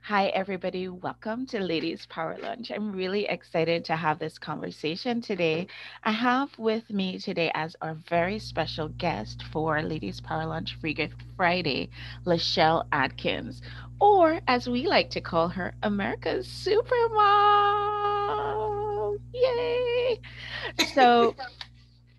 Hi, everybody. Welcome to Ladies Power Lunch. I'm really excited to have this conversation today. I have with me today as our very special guest for Ladies Power Lunch Free Gift Friday, Lachelle Adkins, or as we like to call her, America's Supermom. Yay! So,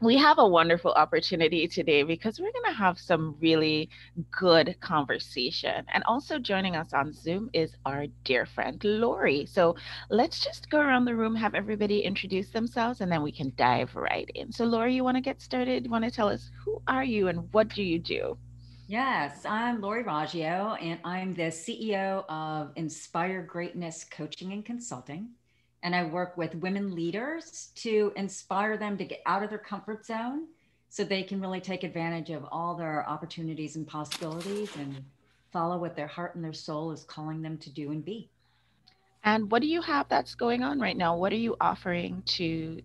we have a wonderful opportunity today because we're going to have some really good conversation. And also joining us on Zoom is our dear friend Lori. So let's just go around the room, have everybody introduce themselves, and then we can dive right in. So, Lori, you want to get started? You want to tell us who are you and what do you do? Yes, I'm Lori Raggio, and I'm the CEO of Inspire Greatness Coaching and Consulting. And I work with women leaders to inspire them to get out of their comfort zone so they can really take advantage of all their opportunities and possibilities and follow what their heart and their soul is calling them to do and be. And what do you have that's going on right now? What are you offering to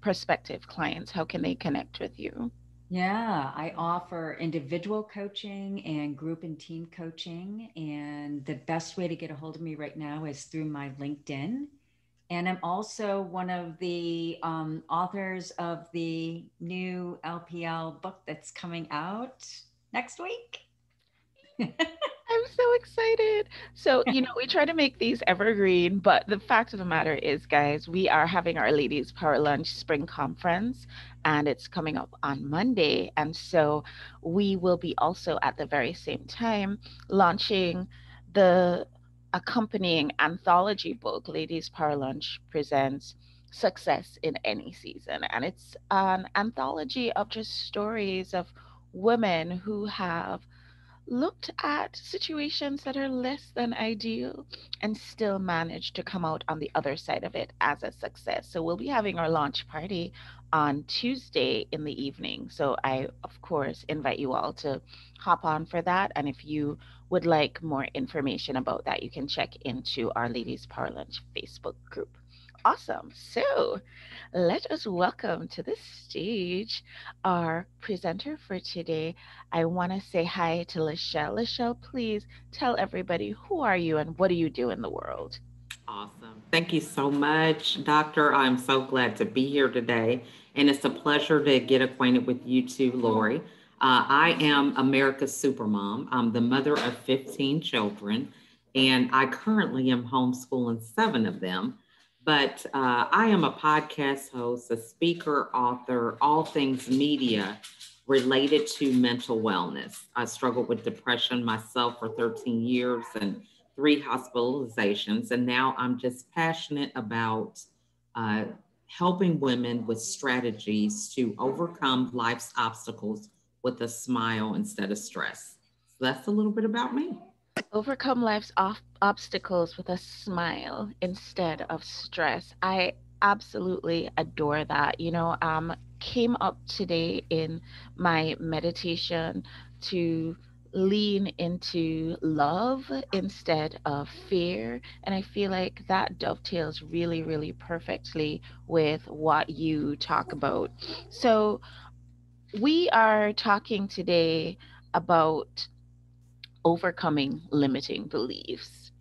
prospective clients? How can they connect with you? Yeah, I offer individual coaching and group and team coaching. And the best way to get a hold of me right now is through my LinkedIn. And I'm also one of the authors of the new LPL book that's coming out next week. I'm so excited. So, we try to make these evergreen, but the fact of the matter is, guys, we are having our Ladies Power Lunch Spring Conference, and it's coming up on Monday. And so we will be also at the very same time launching the accompanying anthology book, Ladies Power Lunch Presents Success in Any Season. And it's an anthology of just stories of women who have looked at situations that are less than ideal and still managed to come out on the other side of it as a success. So we'll be having our launch party on Tuesday in the evening. So I, of course, invite you all to hop on for that. And if you would like more information about that, you can check into our Ladies Power Lunch Facebook group. Awesome. So let us welcome to the stage our presenter for today. I want to say hi to Lachelle. Lachelle, please tell everybody who are you and what do you do in the world? Awesome. Thank you so much, Doctor. I'm so glad to be here today. And it's a pleasure to get acquainted with you too, Lori. I am America's Supermom. I'm the mother of 15 children, and I currently am homeschooling seven of them. But I am a podcast host, a speaker, author, all things media related to mental wellness. I struggled with depression myself for 13 years and three hospitalizations. And now I'm just passionate about uh, helping women with strategies to overcome life's obstacles with a smile instead of stress. So that's a little bit about me. Overcome life's obstacles with a smile instead of stress. I absolutely adore that. Came up today in my meditation to lean into love instead of fear. And I feel like that dovetails really, really perfectly with what you talk about. So, we are talking today about overcoming limiting beliefs.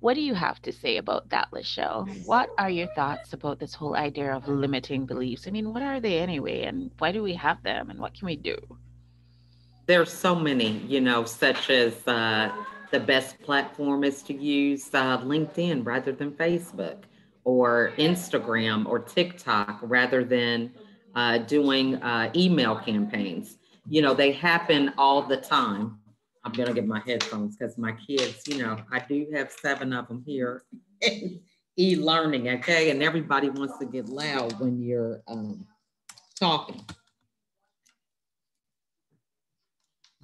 What do you have to say about that, Lachelle? What are your thoughts about this whole idea of limiting beliefs? I mean, what are they anyway, and why do we have them, and what can we do? There's so many, such as the best platform is to use LinkedIn rather than Facebook, or Instagram or TikTok rather than doing email campaigns. They happen all the time. I'm going to get my headphones because my kids, I do have seven of them here. E-learning, okay? And everybody wants to get loud when you're talking.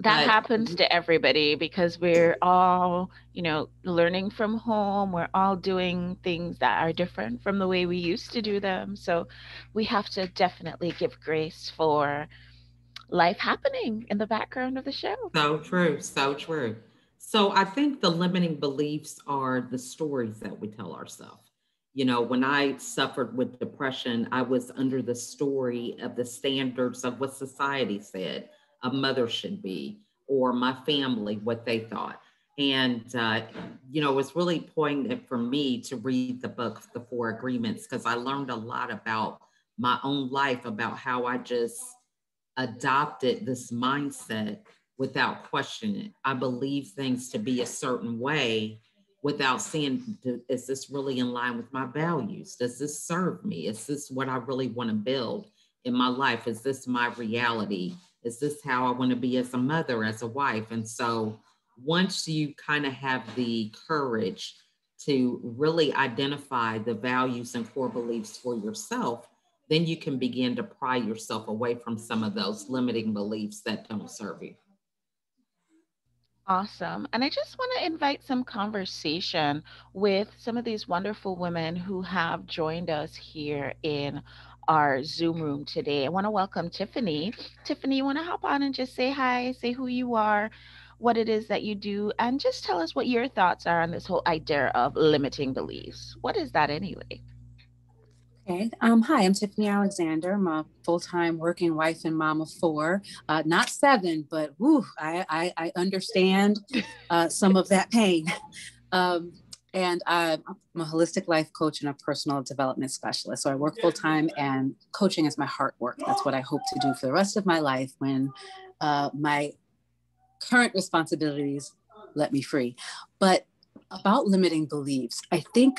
That But happens to everybody because we're all, learning from home. We're all doing things that are different from the way we used to do them. So we have to definitely give grace for life happening in the background of the show. so true, so true. So I think the limiting beliefs are the stories that we tell ourselves. When I suffered with depression, I was under the story of the standards of what society said a mother should be, or my family, what they thought. And, it was really poignant for me to read the book, The Four Agreements, because I learned a lot about my own life, about how I just adopted this mindset without questioning it. I believe things to be a certain way without seeing, is this really in line with my values? Does this serve me? Is this what I really want to build in my life? Is this my reality? Is this how I want to be as a mother, as a wife? And so once you kind of have the courage to really identify the values and core beliefs for yourself, then you can begin to pry yourself away from some of those limiting beliefs that don't serve you. Awesome. And I just want to invite some conversation with some of these wonderful women who have joined us here in our Zoom room today. I want to welcome Tiffany. Tiffany, you want to hop on and just say hi, say who you are, what it is that you do, and just tell us what your thoughts are on this whole idea of limiting beliefs. What is that anyway? Okay. Hi, I'm Tiffany Alexander. I'm a full-time working wife and mom of four, not seven, but I understand some of that pain. And I'm a holistic life coach and a personal development specialist. So I work full-time, and coaching is my heart work. That's what I hope to do for the rest of my life when my current responsibilities let me free. But about limiting beliefs, I think,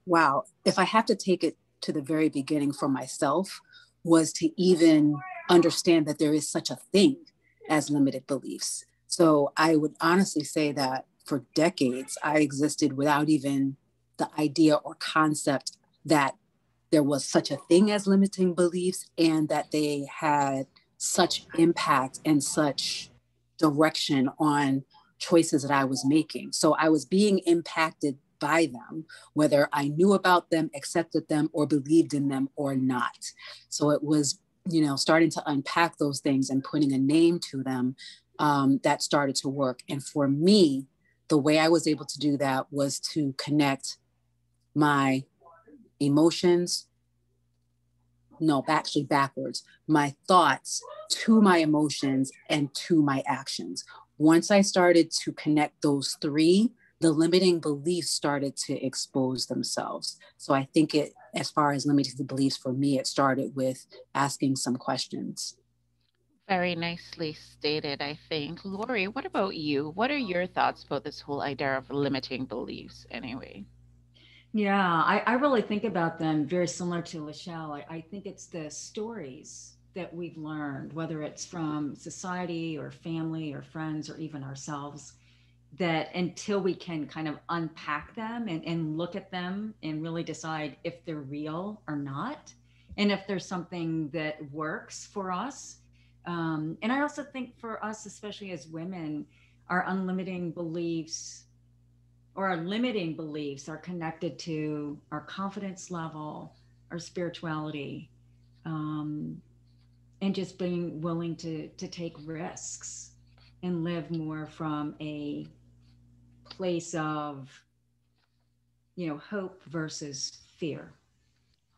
wow, if I have to take it to the very beginning for myself, was to even understand that there is such a thing as limited beliefs. So I would honestly say that for decades, I existed without even the idea or concept that there was such a thing as limiting beliefs, and that they had such impact and such direction on choices that I was making. So I was being impacted by them, whether I knew about them, accepted them, or believed in them or not. So it was, starting to unpack those things and putting a name to them, that started to work. And for me, the way I was able to do that was to connect my emotions, no, actually backwards, my thoughts to my emotions and to my actions. Once I started to connect those three, the limiting beliefs started to expose themselves. So I think as far as limiting beliefs for me, it started with asking some questions. Very nicely stated, I think. Lori, what about you? What are your thoughts about this whole idea of limiting beliefs anyway? Yeah, I really think about them very similar to Lachelle. I think it's the stories that we've learned, whether it's from society or family or friends or even ourselves, that until we can kind of unpack them and look at them and really decide if they're real or not, and if there's something that works for us. And I also think for us, especially as women, our unlimiting beliefs or our limiting beliefs are connected to our confidence level, our spirituality, um, and just being willing to take risks and live more from a place of, hope versus fear.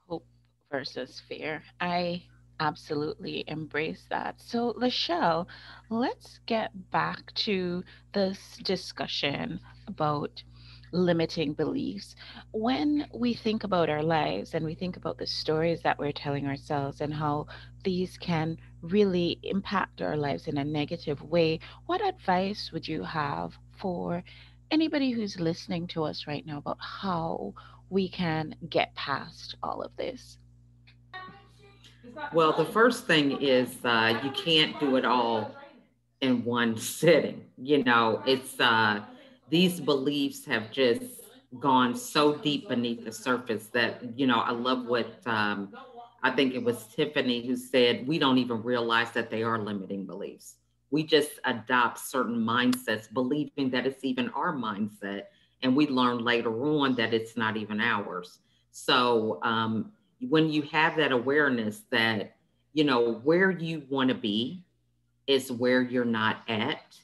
Hope versus fear. I absolutely embrace that. So, Lachelle, let's get back to this discussion about limiting beliefs. When we think about our lives and we think about the stories that we're telling ourselves and how these can really impact our lives in a negative way, what advice would you have for anybody who's listening to us right now about how we can get past all of this? Well, the first thing is you can't do it all in one sitting. It's these beliefs have just gone so deep beneath the surface that, I love what I think it was Tiffany who said, we don't even realize that they are limiting beliefs. We just adopt certain mindsets, believing that it's even our mindset. And we learn later on that it's not even ours. So when you have that awareness that, where you want to be is where you're not at,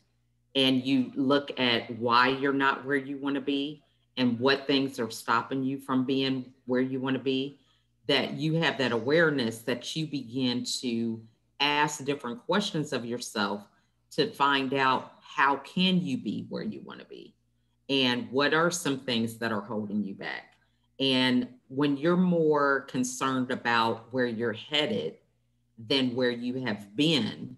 and you look at why you're not where you want to be and what things are stopping you from being where you want to be, that you have that awareness, that you begin to ask different questions of yourself to find out how can you be where you want to be? And what are some things that are holding you back? And when you're more concerned about where you're headed than where you have been,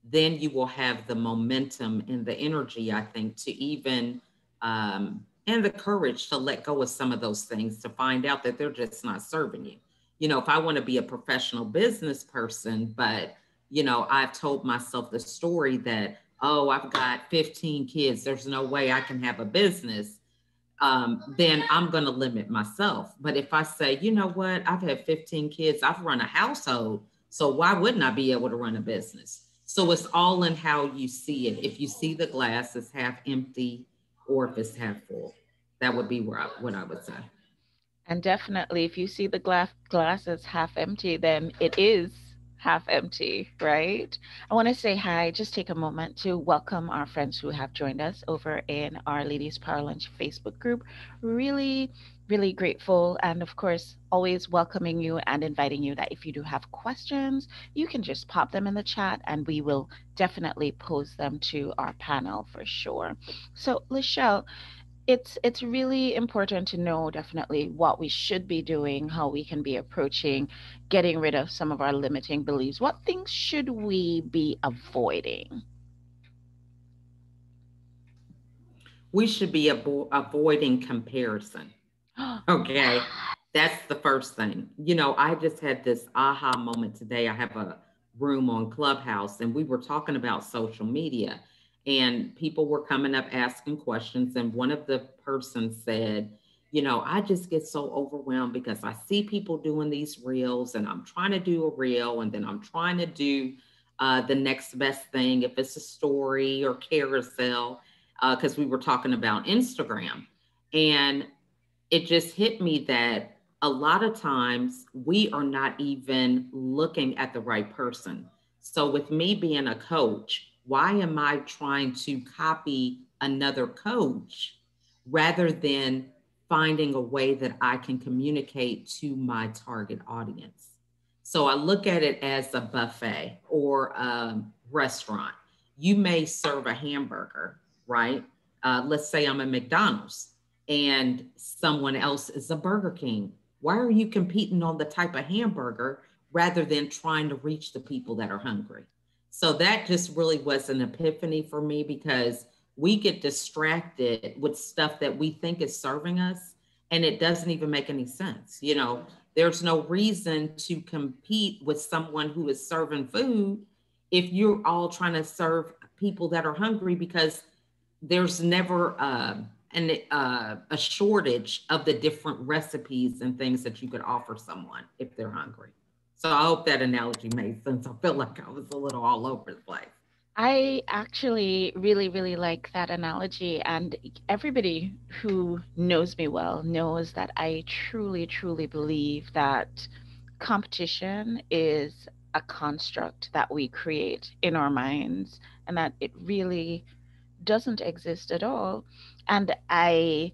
then you will have the momentum and the energy, I think, to even and the courage to let go of some of those things to find out that they're just not serving you. You know, if I want to be a professional business person, but, you know, I've told myself the story that, oh, I've got 15 kids, there's no way I can have a business, then I'm going to limit myself. But if I say, you know what, I've had 15 kids, I've run a household, so why wouldn't I be able to run a business? So it's all in how you see it. If you see the glass as half empty or if it's half full, that would be what I would say. And definitely, if you see the glass as half empty, then it is half empty, right? I want to say hi, just take a moment to welcome our friends who have joined us over in our Ladies Power Lunch Facebook group. Really, really grateful. And of course, always welcoming you and inviting you that if you do have questions, you can just pop them in the chat and we will definitely pose them to our panel for sure. So, Lachelle, it's really important to know definitely what we should be doing, how we can be approaching getting rid of some of our limiting beliefs. What things should we be avoiding? We should be avoiding comparison. Okay. That's the first thing. You know, I just had this aha moment today. I have a room on Clubhouse and we were talking about social media and people were coming up asking questions. And one of the persons said, you know, I just get so overwhelmed because I see people doing these reels and I'm trying to do a reel and then I'm trying to do the next best thing, if it's a story or carousel, because we were talking about Instagram. And it just hit me that a lot of times we are not even looking at the right person. So, with me being a coach, why am I trying to copy another coach rather than finding a way that I can communicate to my target audience? So, I look at it as a buffet or a restaurant. You may serve a hamburger, right? Let's say I'm a McDonald's and someone else is a Burger King. Why are you competing on the type of hamburger rather than trying to reach the people that are hungry? So that just really was an epiphany for me because we get distracted with stuff that we think is serving us and it doesn't even make any sense. You know, there's no reason to compete with someone who is serving food if you're all trying to serve people that are hungry because there's never a shortage of the different recipes and things that you could offer someone if they're hungry. So I hope that analogy made sense. I feel like I was a little all over the place. I actually really, really like that analogy. And everybody who knows me well knows that I truly, truly believe that competition is a construct that we create in our minds and that it really doesn't exist at all. And I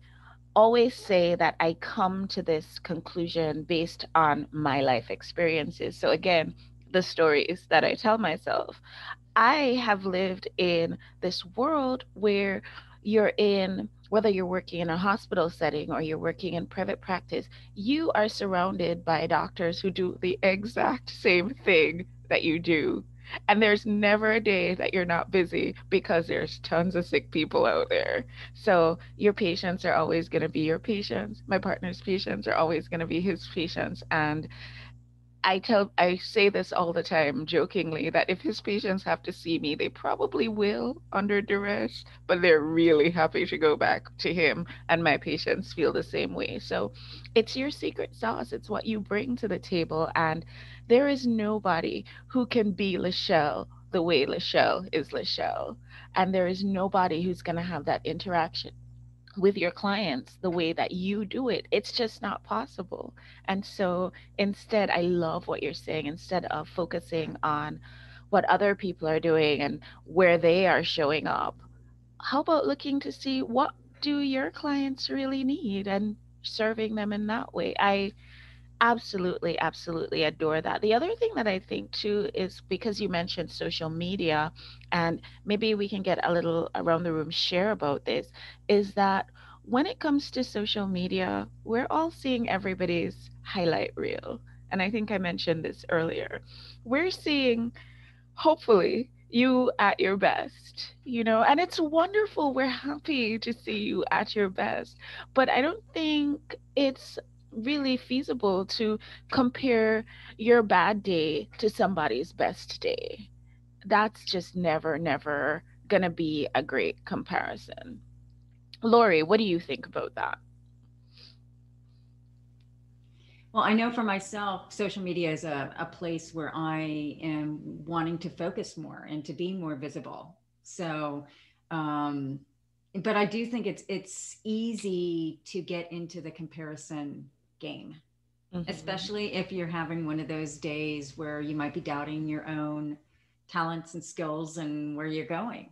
always say that I come to this conclusion based on my life experiences. So, again, the stories that I tell myself. I have lived in this world where you're in, whether you're working in a hospital setting or you're working in private practice, you are surrounded by doctors who do the exact same thing that you do. And there's never a day that you're not busy because there's tons of sick people out there. So your patients are always going to be your patients. My partner's patients are always going to be his patients. And I say this all the time jokingly that if his patients have to see me, they probably will under duress, but they're really happy to go back to him. And my patients feel the same way. So it's your secret sauce. It's what you bring to the table. And there is nobody who can be Lachelle the way Lachelle is Lachelle. And there is nobody who's going to have that interaction with your clients the way that you do it. It's just not possible. And so instead, I love what you're saying. Instead of focusing on what other people are doing and where they are showing up, how about looking to see what do your clients really need and serving them in that way? Absolutely, absolutely adore that. The other thing that I think too is because you mentioned social media, and maybe we can get a little around the room share about this, is that when it comes to social media, we're all seeing everybody's highlight reel. And I think I mentioned this earlier. We're seeing, hopefully, you at your best, and it's wonderful. We're happy to see you at your best, but I don't think it's really feasible to compare your bad day to somebody's best day. That's just never, never gonna be a great comparison. Lori, what do you think about that? Well, I know for myself, social media is a place where I am wanting to focus more and to be more visible. So, um, but I do think it's easy to get into the comparison game, Hmm. especially if you're having one of those days where you might be doubting your own talents and skills and where you're going.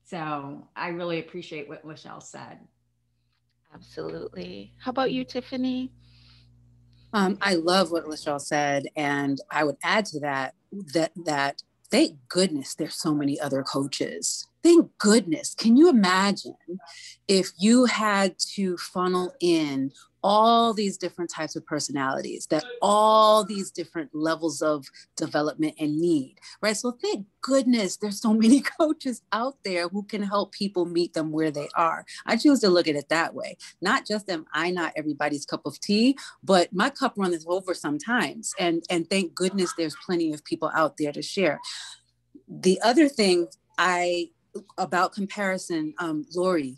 So I really appreciate what Lachelle said. Absolutely. How about you, Tiffany? I love what Lachelle said, and I would add to that thank goodness there's so many other coaches. Thank goodness. Can you imagine if you had to funnel in all these different types of personalities, that all these different levels of development and need, right? So thank goodness there's so many coaches out there who can help people meet them where they are. I choose to look at it that way. Not just am I not everybody's cup of tea, but my cup runs over sometimes. And thank goodness there's plenty of people out there to share. The other thing I about comparison, Lori,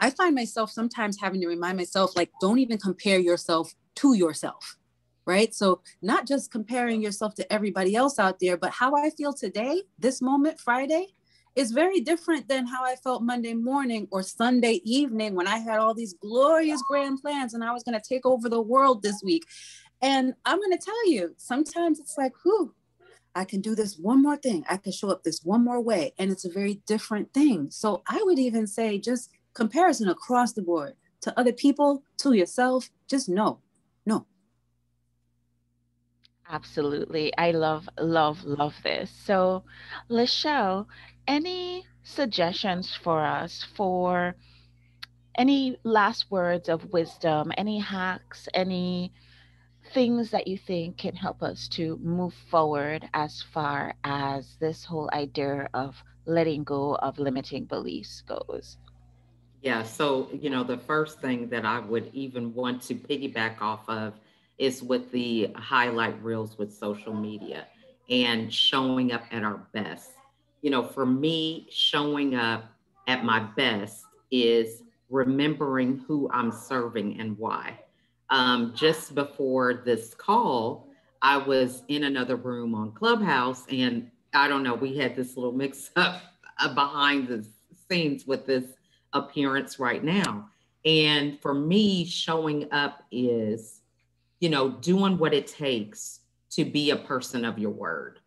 I find myself sometimes having to remind myself, like, don't even compare yourself to yourself, right? So not just comparing yourself to everybody else out there, but how I feel today, this moment, Friday, is very different than how I felt Monday morning or Sunday evening when I had all these glorious grand plans and I was going to take over the world this week. And I'm going to tell you, sometimes it's like, whew, I can do this one more thing. I can show up this one more way. And it's a very different thing. So I would even say just comparison across the board to other people, to yourself, just no, no. Absolutely. I love, love, love this. So, Lachelle, any suggestions for us for any last words of wisdom, any hacks, any things that you think can help us to move forward as far as this whole idea of letting go of limiting beliefs goes? Yeah, so the first thing that I would even want to piggyback off of is with the highlight reels with social media and showing up at our best. For me, showing up at my best is remembering who I'm serving and why. Just before this call, I was in another room on Clubhouse, and I don't know, we had this little mix up behind the scenes with this appearance right now. And for me, showing up is, doing what it takes to be a person of your word,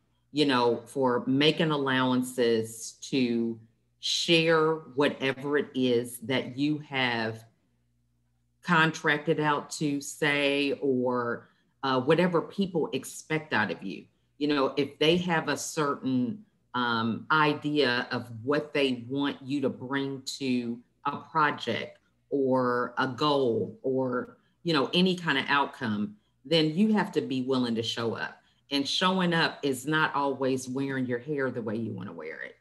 for making allowances to share whatever it is that you have contracted out to say, or whatever people expect out of you. If they have a certain idea of what they want you to bring to a project or a goal, or any kind of outcome, then you have to be willing to show up. And showing up is not always wearing your hair the way you want to wear it,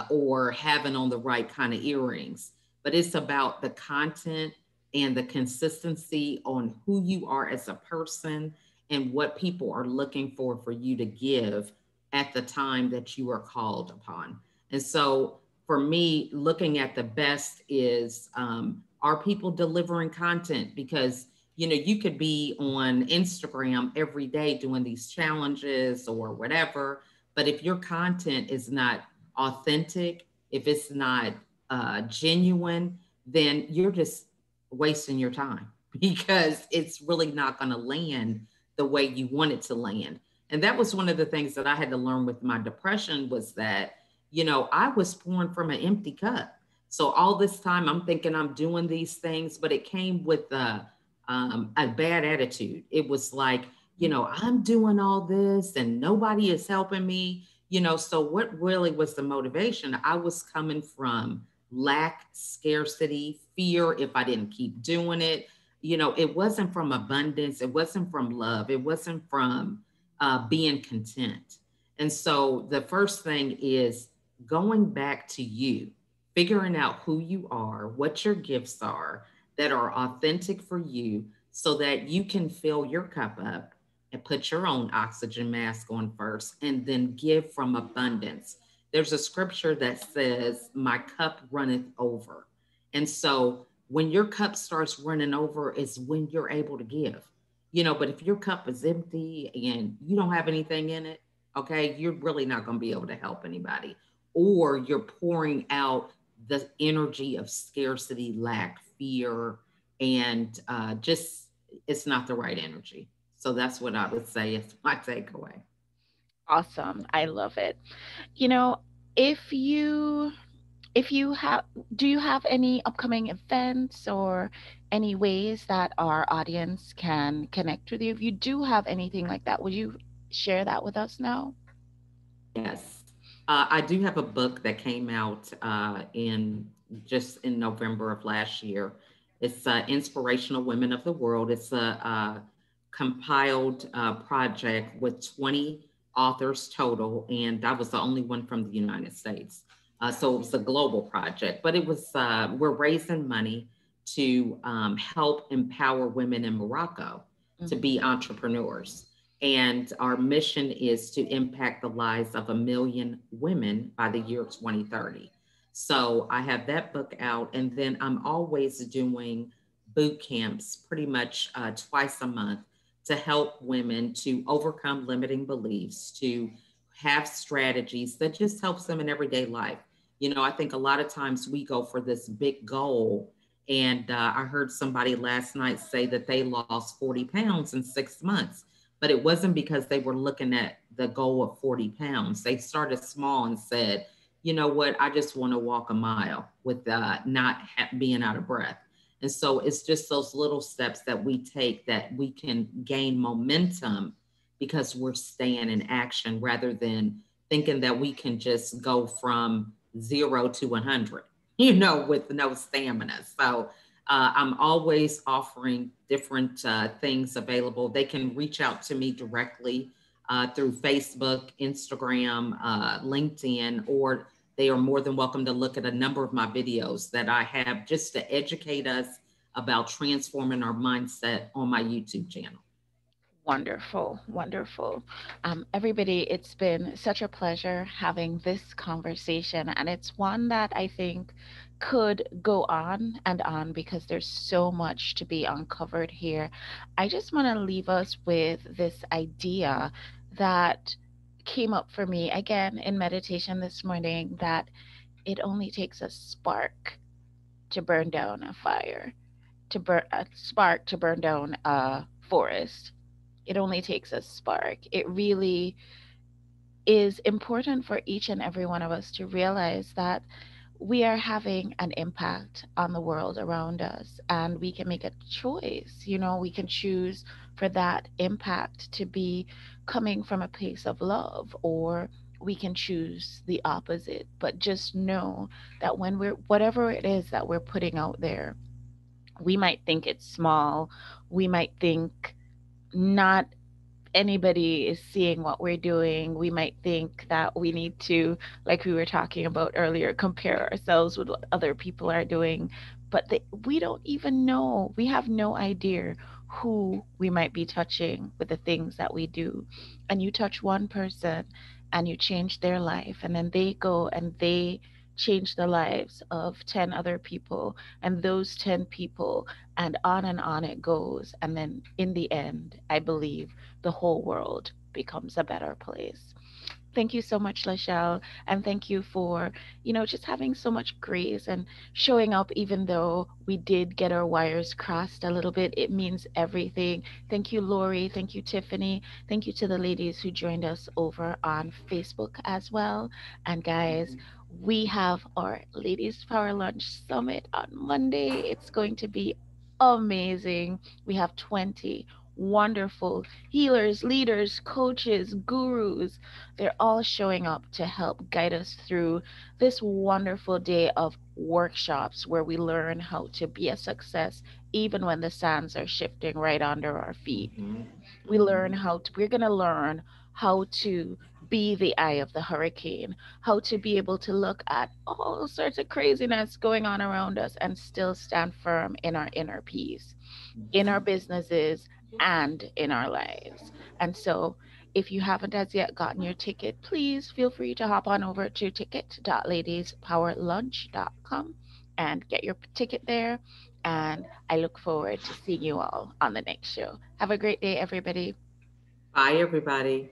or having on the right kind of earrings, but it's about the content and the consistency on who you are as a person and what people are looking for you to give at the time that you are called upon. And so for me, looking at the best is, are people delivering content? Because you could be on Instagram every day doing these challenges or whatever, but if your content is not authentic, if it's not genuine, then you're just wasting your time because it's really not going to land the way you want it to land. And that was one of the things that I had to learn with my depression, was that I was pouring from an empty cup. So all this time I'm thinking I'm doing these things, but it came with a bad attitude. It was like, I'm doing all this and nobody is helping me. So what really was the motivation? I was coming from lack, scarcity, fear if I didn't keep doing it. It wasn't from abundance, it wasn't from love, it wasn't from being content. And so the first thing is going back to you, figuring out who you are, what your gifts are that are authentic for you, so that you can fill your cup up and put your own oxygen mask on first and then give from abundance. There's a scripture that says, "My cup runneth over." And so when your cup starts running over is when you're able to give. But if your cup is empty and you don't have anything in it, okay, you're really not going to be able to help anybody. Or you're pouring out the energy of scarcity, lack, fear, and just it's not the right energy. So that's what I would say is my takeaway. Awesome. I love it. You know, if you if you have do you have any upcoming events or any ways that our audience can connect with you? If you do have anything like that, would you share that with us now? Yes. I do have a book that came out in November of last year. It's Inspirational Women of the World. It's a compiled project with 20 authors total, and I was the only one from the United States. So it was a global project, but we're raising money to help empower women in Morocco to Mhm. be entrepreneurs. And our mission is to impact the lives of 1 million women by the year 2030. So I have that book out, and then I'm always doing boot camps pretty much twice a month to help women to overcome limiting beliefs, to have strategies that just helps them in everyday life. I think a lot of times we go for this big goal. And I heard somebody last night say that they lost 40 pounds in 6 months, but it wasn't because they were looking at the goal of 40 pounds. They started small and said, you know what, I just want to walk a mile with not being out of breath. And so it's just those little steps that we take that we can gain momentum because we're staying in action rather than thinking that we can just go from 0 to 100, with no stamina. So I'm always offering different things available. They can reach out to me directly through Facebook, Instagram, LinkedIn, or they are more than welcome to look at a number of my videos that I have just to educate us about transforming our mindset on my YouTube channel. Wonderful, wonderful. Everybody, it's been such a pleasure having this conversation, and it's one that I think could go on and on because there's so much to be uncovered here. I just want to leave us with this idea that came up for me again in meditation this morning, that it only takes a spark to burn down a fire, to burn a spark to burn down a forest. It only takes a spark. It really is important for each and every one of us to realize that we are having an impact on the world around us, and we can make a choice. We can choose for that impact to be coming from a place of love, or we can choose the opposite. But just know that when we're, whatever it is that we're putting out there, we might think it's small, we might think not anybody is seeing what we're doing. We might think that we need to, like we were talking about earlier, compare ourselves with what other people are doing. But we don't even know. We have no idea who we might be touching with the things that we do. And you touch one person and you change their life, and then they go and they change the lives of 10 other people, and those 10 people, and on it goes. And then in the end, I believe the whole world becomes a better place. Thank you so much, Lachelle. And thank you for, just having so much grace and showing up, even though we did get our wires crossed a little bit. It means everything. Thank you, Lori. Thank you, Tiffany. Thank you to the ladies who joined us over on Facebook as well. And guys, we have our Ladies Power Lunch Summit on Monday. It's going to be amazing. We have 20 wonderful healers, leaders, coaches, gurus. They're all showing up to help guide us through this wonderful day of workshops where we learn how to be a success even when the sands are shifting right under our feet. Mm-hmm. Mm-hmm. We're going to learn how to be the eye of the hurricane, how to be able to look at all sorts of craziness going on around us and still stand firm in our inner peace, in our Mm-hmm. businesses, and in our lives. And so, if you haven't as yet gotten your ticket, please feel free to hop on over to ticket.ladiespowerlunch.com and get your ticket there. And I look forward to seeing you all on the next show. Have a great day, everybody. Bye, everybody.